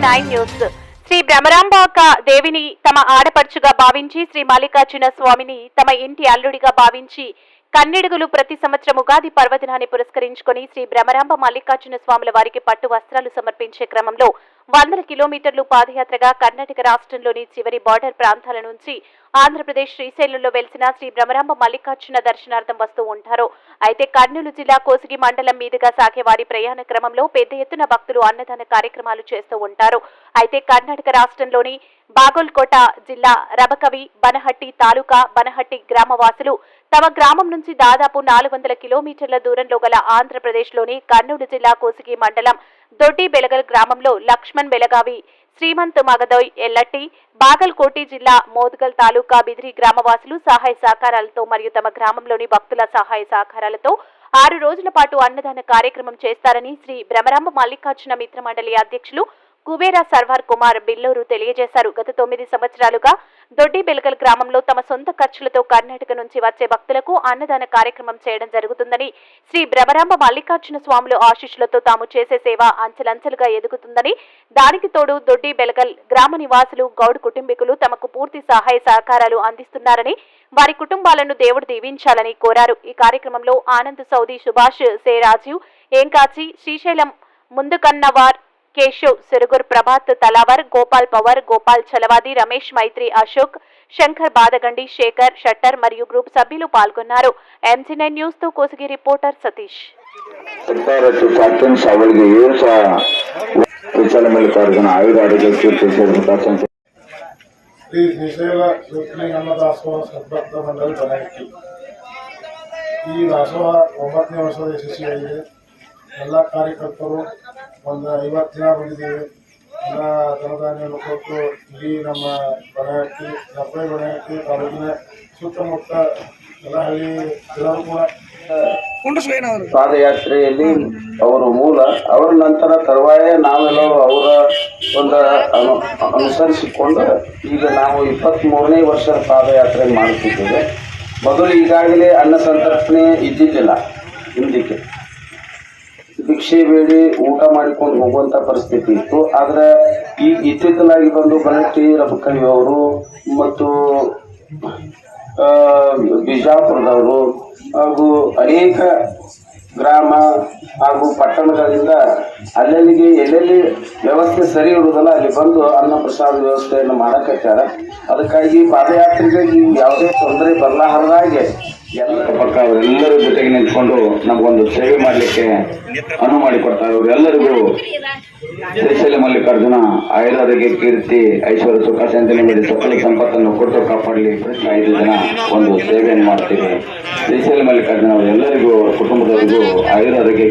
9 news. Shri భ్రమరాంబాక దేవిని తమ ఆడపడుచుగా భావించి శ్రీ మల్లికార్జున స్వామిని తమ ఇంటి అల్లుడిగా భావించి కన్నెడుగులు ప్రతి సంవత్సరం ఉగాది పర్వదినాన్ని పురస్కరించుకుని శ్రీ భ్రమరాంబ మల్లికార్జున స్వాముల వారికి పట్టు వస్త్రాలు సమర్పించే క్రమంలో 100 కిలోమీటర్లు పాదయాత్రగా కర్ణాటక రాష్ట్రంలోని చివరి బార్డర్ ప్రాంతాల నుంచి ఆంధ్రప్రదేశ్ శ్రీశైలంలో వెలిసిన శ్రీ భ్రమరాంబ మల్లికార్జున దర్శనార్థం వస్తూ ఉంటారు. అయితే కర్నూలు జిల్లా కోసిగి మండలం మీదుగా సాగే వారి ప్రయాణ క్రమంలో పెద్ద ఎత్తున భక్తులు అన్నదాన కార్యక్రమాలు చేస్తూ ఉంటారు. అయితే కర్ణాటక రాష్ట్రంలోని బాగోల్కోట జిల్లా రబకవి బనహట్టి తాలూకా బనహట్టి గ్రామవాసులు తమ గ్రామం నుంచి దాదాపు 400 కిలోమీటర్ల దూరంలో గల ఆంధ్రప్రదేశ్లోని కర్నూలు జిల్లా కోసిగి మండలం దొడ్డి బెలగల్ గ్రామంలో లక్ష్మణ్ బెలగావి శ్రీమంత్ మగదోయ్ ఎల్లట్టి బాగల్కోటి జిల్లా మోదుగల్ తాలూకా బిదిరి గ్రామవాసులు సహాయ సహకారాలతో మరియు తమ గ్రామంలోని భక్తుల సహాయ సహకారాలతో 6 రోజుల పాటు అన్నదాన కార్యక్రమం చేస్తారని శ్రీ భ్రమరాంబ మల్లికార్జున మిత్ర మండలి అధ్యక్షులు కుబేరా సర్వార్ కుమార్ బిల్లూరు తెలియజేశారు. గత 9 సంవత్సరాలుగా దొడ్డి బెలగల్ గ్రామంలో తమ సొంత ఖర్చులతో కర్ణాటక నుంచి వచ్చే భక్తులకు అన్నదాన కార్యక్రమం చేయడం జరుగుతుందని, శ్రీ భ్రమరాంబ మల్లికార్జున స్వాములు ఆశీస్సులతో తాము చేసే సేవ అంచెలంచెలుగా ఎదుగుతుందని, దానికి తోడు దొడ్డి బెలగల్ గ్రామ నివాసులు గౌడ్ కుటుంబీకులు తమకు పూర్తి సహాయ సహకారాలు అందిస్తున్నారని, వారి కుటుంబాలను దేవుడు దీవించాలని కోరారు. ఈ కార్యక్రమంలో ఆనంద్ సౌదీ, సుభాష్ సే రాజీవ్ ఏంకాచి, శ్రీశైలం ముందుకన్నవార్ కేశవ్, సిరుగుర్ ప్రభాత్ తలావర్, గోపాల్ పవర్, గోపాల్ చలవాది, రమేష్ మైత్రి, అశోక్, శంకర్ బాదగండి, శేఖర్ షట్టర్ మరియు గ్రూప్ సభ్యులు పాల్గొన్నారు. MG9 న్యూస్ తో కోసిగి రిపోర్టర్ సతీష్. ಈ ದಾಸೋಹ 9ನೇ ವರ್ಷದ ಯಶಸ್ವಿಯಾಗಿದೆ. ಎಲ್ಲ ಕಾರ್ಯಕರ್ತರು ಒಂದು 50 ಜನ ಬಂದಿದ್ದೀವಿ. ಎಲ್ಲ ಧನಧಾನ್ಯವನ್ನು ಕೊಟ್ಟು ಇಡೀ ನಮ್ಮ ಬನಹಟ್ಟಿ ನಪ್ಪಳೆ ಬನಹಟ್ಟಿ ತಾಲೂಕಿನ ಸುತ್ತಮುತ್ತ ಎಲ್ಲ ಹಳ್ಳಿ ಎಲ್ಲರೂ ಕೂಡ ಪಾದಯಾತ್ರೆಯಲ್ಲಿ ಅವರು ಮೂಲ, ಅವರ ನಂತರ ತರುವಾಯ ನಾವೆಲ್ಲರೂ ಅವರ ಒಂದು ಅನುಸರಿಸಿಕೊಂಡು ಈಗ ನಾವು 23ನೇ ವರ್ಷದ ಪಾದಯಾತ್ರೆ ಮಾಡುತ್ತಿದ್ದೇವೆ. ಮೊದಲು ಈಗಾಗಲೇ ಅನ್ನ ಸಂತರ್ಪಣೆ ಇದ್ದಿದ್ದಿಲ್ಲ, ಹಿಂದಕ್ಕೆ ಭಿಕ್ಷೆ ಬೇಡಿ ಊಟ ಮಾಡಿಕೊಂಡು ಹೋಗುವಂಥ ಪರಿಸ್ಥಿತಿ ಇತ್ತು. ಆದರೆ ಈಗ ಇತ್ತಿತ್ತಲಾಗಿ ಬಂದು ಬನಹಟ್ಟಿ ರಬಕವಿ ಅವರು ಮತ್ತು ಬಿಜಾಪುರದವರು ಹಾಗೂ ಅನೇಕ ಗ್ರಾಮ ಹಾಗೂ ಪಟ್ಟಣಗಳಿಂದ ಅಲ್ಲೆಲ್ಲಿಗೆ ಎಲ್ಲೆಲ್ಲಿ ವ್ಯವಸ್ಥೆ ಸರಿ ಇರುವುದಲ್ಲ ಅಲ್ಲಿ ಬಂದು ಅನ್ನ ಪ್ರಸಾದ ವ್ಯವಸ್ಥೆಯನ್ನು ಮಾಡಕತ್ತಾರ. ಅದಕ್ಕಾಗಿ ಪಾದಯಾತ್ರೆಗಾಗಿ ಯಾವುದೇ ತೊಂದರೆ ಬರಲಾರದಾಗೆ ಪಕ್ಕ ಅವರೆಲ್ಲರ ಜೊತೆಗೆ ನಿಂತ್ಕೊಂಡು ನಮಗೊಂದು ಸೇವೆ ಮಾಡಲಿಕ್ಕೆ ಅನುವು ಮಾಡಿಕೊಡ್ತಾರೆ. ಅವರೆಲ್ಲರಿಗೂ ಶ್ರೀಶೈಲ ಮಲ್ಲಿಕಾರ್ಜುನ ಆಯುರಾರೋಗ್ಯ, ಕೀರ್ತಿ, ಐಶ್ವರ್ಯ, ಸುಖ, ಶಾಂತಿ, ನೆಮ್ಮದಿ, ಸಕಲ ಸಂಪತ್ತನ್ನು ಕೊಟ್ಟು ಕಾಪಾಡಲಿ. 5 ಜನ ಒಂದು ಸೇವೆಯನ್ನು ಮಾಡ್ತೀವಿ. ಶ್ರೀಶೈಲ ಮಲ್ಲಿಕಾರ್ಜುನ ಅವರೆಲ್ಲರಿಗೂ, ಅವರ ಕುಟುಂಬದವರಿಗೂ ಆಯುರಾರೋಗ್ಯ